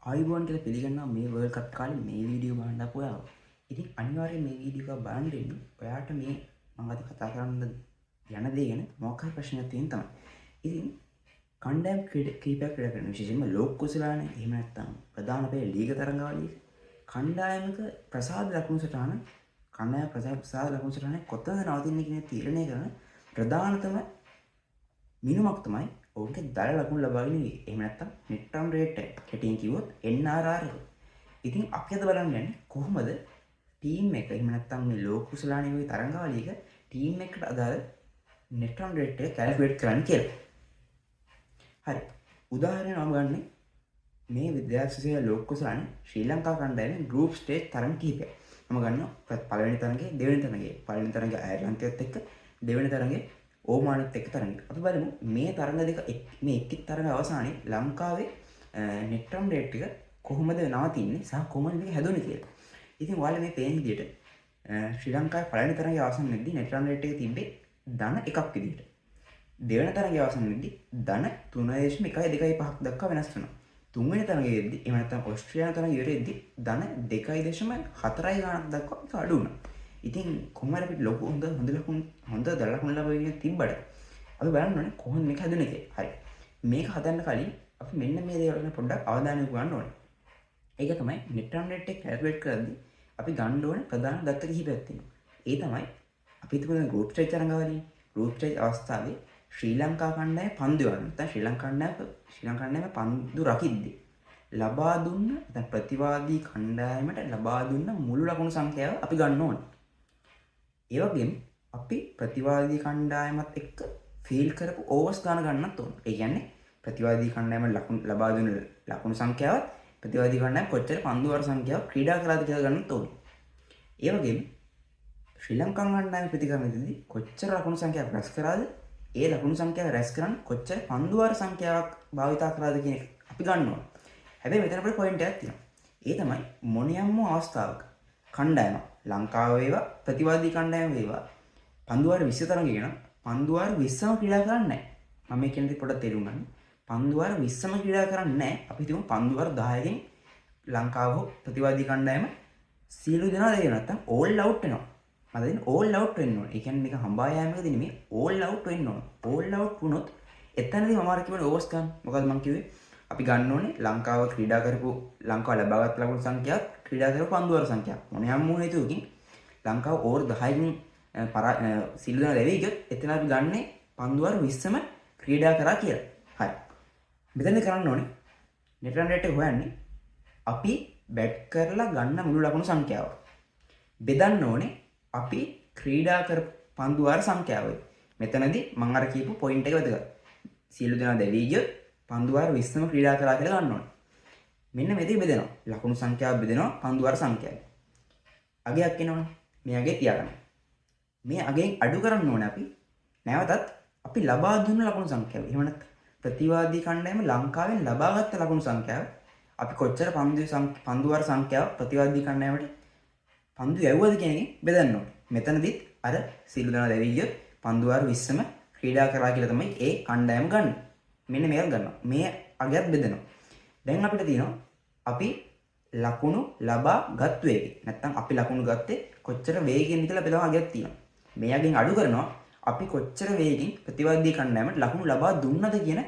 ආයුබෝවන් කියලා පිළිගන්නවා මේ වර්ල්ඩ් කප් කාලේ මේ වීඩියෝ බලන්න ආපු ඔයාව. ඉතින් අනිවාර්යයෙන් මේ වීඩියෝ එක බලන්න ඉන්න. ඔයාට මේ මම අද කතා කරන්න යන දේ ගැන මොකක් හරි ප්‍රශ්නයක් තියෙන තමයි. ඉතින් කණ්ඩායම් කීපයක් ක්‍රීඩා කරන විශේෂයෙන්ම ලෝක කුසලානේ එහෙම නැත්නම් ප්‍රධාන අපේ ලීග තරඟාවලියක කණ්ඩායමක ප්‍රසාද ලකුණු සටහන කණ්ඩායම ප්‍රසාද ලකුණු සටහන කොතනද නවතින්නේ කියන තීරණය කරන ප්‍රධානතම මිනුමක් තමයි ඔවුන්ගේ දල ලකුණු ලබාගෙන ඉන්නේ. එහෙම නැත්නම් net run rate එක කැටියෙන් කිව්වොත් NRR එක. ඉතින් අපි අද බලන්න යන්නේ කොහොමද ටීම් එක එහෙම නැත්නම් මේ ලෝක කුසලානේ වගේ තරඟාවලියක ටීම් එකට අදාළ net run rate එක කැල්කියුලේට් කරන්න කියලා. හරි. උදාහරණයක් මම ගන්නේ මේ විද්‍යාර්ථී ලෝක කුසලානේ ශ්‍රී ලංකා කණ්ඩායමේ group stage තරඟ කිහිපයක්. මම ගන්නවා පළවෙනි තරඟේ දෙවෙනි තරඟේ. පළවෙනි තරඟේ අයර්ලන්තයත් එක්ක දෙවෙනි තරඟේ ඕමානෙත් එක්ක තරඟ. අපි බලමු මේ තරඟ දෙක මේ එක් තරඟ අවසානයේ ලංකාවේ net run rate එක කොහොමද නවතින්නේ සහ කොහොමද මේක හැදුනේ කියලා. ඉතින් ඔයාලා මේ පේන විදිහට ශ්‍රී ලංකාවේ පළවෙනි තරඟයේ අවසානයේදී net run rate එක තිබ්බේ ධන 1ක් විදිහට. දෙවෙනි තරඟයේ අවසානයේදී ධන 3.125ක් දක්වා වෙනස් වෙනවා. තුන්වෙනි තරඟයේදී එහෙම නැත්නම් ඕස්ට්‍රේලියානු තරඟය ඉවරෙද්දී ධන 2.4 ගාණක් දක්වා ඒක අඩු වුණා. ඉතින් කොහොමද අපිට ලොකු හොඳ දල ලකුණු ලබාගෙන තිබ්බට අපි බලන්න ඕනේ කොහොමද මේක හදුනේ කියලා. හරි. මේක හදන්න කලින් අපි මෙන්න මේ දේවල් ගැන පොඩ්ඩක් අවධානය යොමු කරන්න ඕනේ. ඒක තමයි net run rate එක කැල්කියුලේට් කරද්දී අපි ගන්න ඕනේ ප්‍රධාන දත්ත කිහිපයක් තියෙනවා. ඒ තමයි අපි හිතමු group stage තරඟවලින් group stage අවස්ථාවේ ශ්‍රී ලංකා කණ්ඩායම පන්දු යවන නැත්නම් ශ්‍රී ලංකාවේ පන්දු රකිද්දී ලබා දුන්න නැත්නම් ප්‍රතිවාදී කණ්ඩායමට ලබා දුන්න මුළු ලකුණු සංඛ්‍යාව අපි ගන්න ඕනේ. ඒ වගේම අපි ප්‍රතිවාදී කණ්ඩායමත් එක්ක ෆීල් කරපු ඕවර්ස් ගන්න ගන්නත් ඕන. ඒ කියන්නේ ප්‍රතිවාදී කණ්ඩායම ලකුණු ලබා දුන්න ලකුණු සංඛ්‍යාවත් ප්‍රතිවාදී කණ්ඩායම කොච්චර පන්දු වර සංඛ්‍යාවක් ක්‍රීඩා කළාද කියලා ගන්නත් ඕන. ඒ වගේම ශ්‍රී ලංකා කණ්ඩායම ප්‍රතිකරණයේදී කොච්චර ලකුණු සංඛ්‍යාවක් රැස් කරාද ඒ ලකුණු සංඛ්‍යාව රැස් කරන්න කොච්චර පන්දු වර සංඛ්‍යාවක් භාවිතා කරාද කියන එක අපි ගන්න ඕන. හැබැයි මෙතන අපිට පොයින්ට් එකක් තියෙනවා. ඒ තමයි මොනියම්ම අවස්ථාවක කණ්ඩායම ලංකාව වේවා ප්‍රතිවාදී කණ්ඩායම වේවා පන්දුවාර 20 තරඟ ගෙන පන්දුවාර 20ම ක්‍රීඩා කරන්නේ නැහැ. මම මේ කියන දේ පොඩ්ඩක් තේරුම් ගන්න. පන්දුවාර 20ම ක්‍රීඩා කරන්නේ නැහැ. අපි හිතමු පන්දුවාර 10කින් ලංකාව හෝ ප්‍රතිවාදී කණ්ඩායම සියලු දෙනා දෙන්න නැත්තම් ඕල් අවුට් වෙනවා. මම දෙන්නේ ඕල් අවුට් වෙන්න ඕනේ. ඒ කියන්නේ මේක හම්බා යෑමකදී නෙමෙයි ඕල් අවුට් වෙන්න ඕනේ. ඕල් අවුට් වුණොත් එතනදී මම අර කියවනේ ඕවර්ස් ගන්න. මොකද මම කිව්වේ අපි ගන්න ඕනේ ලංකාව ක්‍රීඩා කරපු ලංකාව ලබාගත් ලකුණු සංඛ්‍යාව ක්‍රීඩා කරපු පන්දුවර සංඛ්‍යාව. මොනියම් වුණ හේතුවකින් ලංකාව ඕවර් 10කින් සිල්ලු දෙනා ලැබෙයි ගියොත් එතන අපි ගන්නේ පන්දුවර 20ම ක්‍රීඩා කරා කියලා. හරි. මෙතන කරන්න ඕනේ net run rate එක හොයන්නේ අපි බැට් කරලා ගන්න මුළු ලකුණු සංඛ්‍යාව. බෙදන්න ඕනේ අපි ක්‍රීඩා කරපු පන්දුවර සංඛ්‍යාවයි. මෙතනදී මම අර කියපු පොයින්ට් එක වැදගත්. සියලු දෙනා ලැබෙයි ගියොත් පන්දුවාර 20ම ක්‍රීඩා කරා කියලා ගන්න ඕනේ. මෙන්න මෙතේ බෙදෙනවා. ලකුණු සංඛ්‍යාව බෙදෙනවා පන්දුවාර සංඛ්‍යාවයි. අගයක් එනවනේ. මේ අගේ තියාගන්න. මේ අගෙන් අඩු කරන්න ඕනේ අපි. නැවතත් අපි ලබා දුන්න ලකුණු සංඛ්‍යාව. එහෙම නැත්නම් ප්‍රතිවාදී කණ්ඩායම ලංකාවෙන් ලබාගත් ලකුණු සංඛ්‍යාව අපි කොච්චර පන්දුවාර සංඛ්‍යාව ප්‍රතිවාදී කණ්ඩායමට පන්දු යවුවද කියන එකෙන් බෙදන්න ඕනේ. මෙතනදිත් අර සියලු දෙනා ලැබී ගියොත් පන්දුවාර 20ම ක්‍රීඩා කරා කියලා තමයි ඒ කණ්ඩායම ගන්න. මෙන්න මේක ගන්නවා. මේ අගයත් බෙදෙනවා. දැන් අපිට තියෙනවා අපි ලකුණු ලබා ගත් වේගය. නැත්තම් අපි ලකුණු ගත්තේ කොච්චර වේගයෙන්ද කියලා බෙදලා අගයක් තියෙනවා. මේ අගෙන් අඩු කරනවා අපි කොච්චර වේගින් ප්‍රතිවාදී කණ්ඩායමට ලකුණු ලබා දුන්නද කියන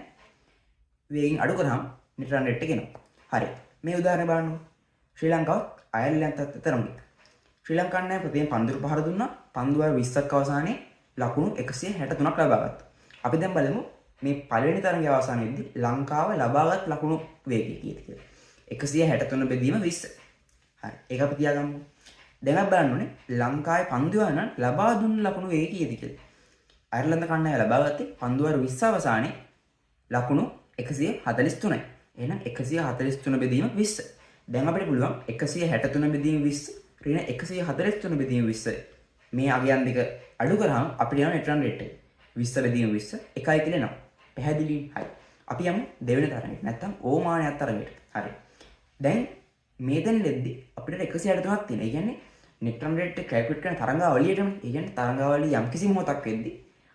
වේගින් අඩු කරාම net run rate එක එනවා. හරි. මේ උදාහරණය බලන්න. ශ්‍රී ලංකාව අයර්ලන්තත් තරඟ. ශ්‍රී ලංකා කණ්ඩායම ප්‍රතිම පන්දුර පහර දුන්නා. පන්දුවර 20ක් අවසානයේ ලකුණු 163ක් ලබාගත්තා. අපි දැන් බලමු මේ පළවෙනි තරඟයේ අවසානයේදී ලංකාව ලබාගත් ලකුණු වේගය කීයද කියලා. 163 බෙදීම 20. හරි. ඒක අපි තියාගමු. දැන් අපි බලන්න ඕනේ ලංකාවේ පන්දු යන ලබා දුන්න ලකුණු වේගය කීයද කියලා. අයර්ලන්ත කණ්ඩායම ලබාගත්තේ පන්දුවර 20 අවසානයේ ලකුණු 143යි. එහෙනම් 143 බෙදීම 20. දැන් අපිට පුළුවන් 163 බෙදීම 20 ඍණ 143 බෙදීම 20 මේ අගයන් දෙක අඩු කරාම අපිට යන net run rate එක 20 බෙදීම 20 එකයි කියලා එනවා. පැහැදිලි? හරි. අපි යමු දෙවෙනි තරඟයට. නැත්තම් ඕමානයක් තරඟයට. හරි. දැන් මේතෙන් දෙද්දි අපිට 163ක් තියෙනවා. ඒ කියන්නේ net run rate එක කැල්කියුලේට් කරන තරඟාවලියටම. ඒ කියන්නේ තරඟාවලිය යම්කිසි මොහොතක් වෙද්දි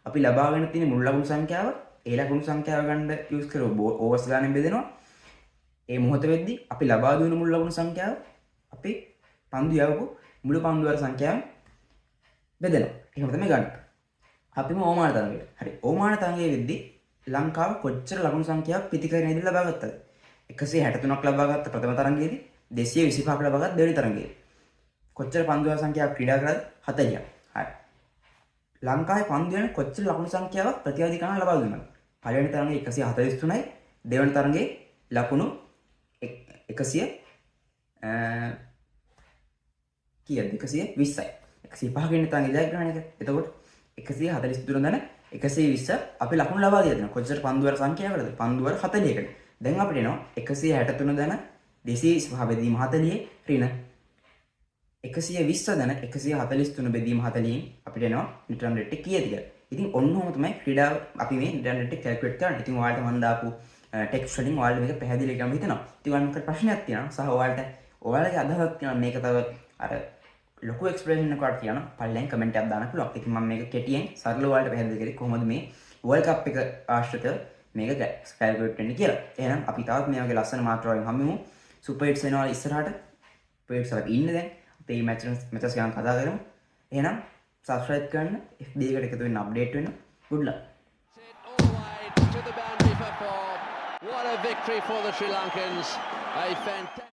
අපි ලබාගෙන තියෙන මුළු ලකුණු සංඛ්‍යාව ඒ ලකුණු සංඛ්‍යාව ගන්න යූස් කරව ඕවර්ස් ගානෙන් බෙදෙනවා. ඒ මොහොත වෙද්දී අපි ලබා දුන්න මුළු ලකුණු සංඛ්‍යාව අපි පන්දු යවපු මුළු පන්දු වල සංඛ්‍යාව බෙදෙනවා. එහෙම තමයි ගන්න. අපිම ඕමාන තරඟයට. හරි. ඕමාන තරඟයේ වෙද්දී ලංකාව කොච්චර ලකුණු සංඛ්‍යාවක් ප්‍රතිකරණයේදී ලබා ගත්තද? 163ක් ලබා ගත්ත ප්‍රථම තරඟයේදී 225ක් ලබා ගත්ත දෙවෙනි තරඟයේදී. කොච්චර පන්දු වල සංඛ්‍යාවක් ක්‍රීඩා කළාද? 40ක්. හරි. ලංකාවේ පන්දු වෙන කොච්චර ලකුණු සංඛ්‍යාවක් ප්‍රතිවාදී ලබා දුන්නාද? පළවෙනි තරඟයේ 143යි, දෙවෙනි තරඟයේ ලකුණු 100 කීයද? 120යි. 105 වෙනි තරඟයේ ජයග්‍රහණයක. එතකොට 143 දන 120 අපි ලකුණු ලබා දීලා දෙනවා. කොච්චර පන්දු වල සංඛ්‍යාවකටද? පන්දු වල 40කට. දැන් අපිට එනවා 163 දන 225 බෙදීම 40 ඍණ 120 දන 143 බෙදීම 40න් අපිට එනවා නිව්ටන් රේට් එක කීයද කියලා. ඉතින් ඔන්න ඔහොම තමයි ක්‍රීඩාව අපි මේ නිව්ටන් රේට් එක කැල්කියුලේට් කරන්නේ. ඉතින් ඔයාලට මම දාපු ටෙක්ස්ට් වලින් ඔයාලට මේක පැහැදිලි කරගන්න හිතනවා. ඉතින් ඔයාලට ප්‍රශ්නයක් තියෙනවා සහ ඔයාලගේ අදහසක් තියෙනවා මේක තව අර ලොකු එක්ස්ප්ලනේෂන් එකකට කියනවා පල්ලෙන් කමෙන්ට් එකක් දාන්න පුළුවන්. ඉතින් මම මේක කෙටියෙන් සරලව ඔයාලට පැහැදිලි කරේ කොහොමද මේ වර්ල්ඩ් කප් එක ආශ්‍රිතව මේක කැල්කියුලේට් වෙන්නේ කියලා. එහෙනම් අපි තවත් මේ වගේ ලස්සන මාතෘකාවකින් හමුවෙමු. සුපර් හිට්ස් වෙනවා ඉස්සරහට. සුපර් හිට්ස් වල ඉන්නේ දැන්. අපි මේ මැචස් ගන්න කතා කරමු. එහෙනම් subscribe කරන්න, FB එකට එකතු වෙන්න, අප්ඩේට් වෙන්න. good luck. What a victory for the Sri Lankans. A fantastic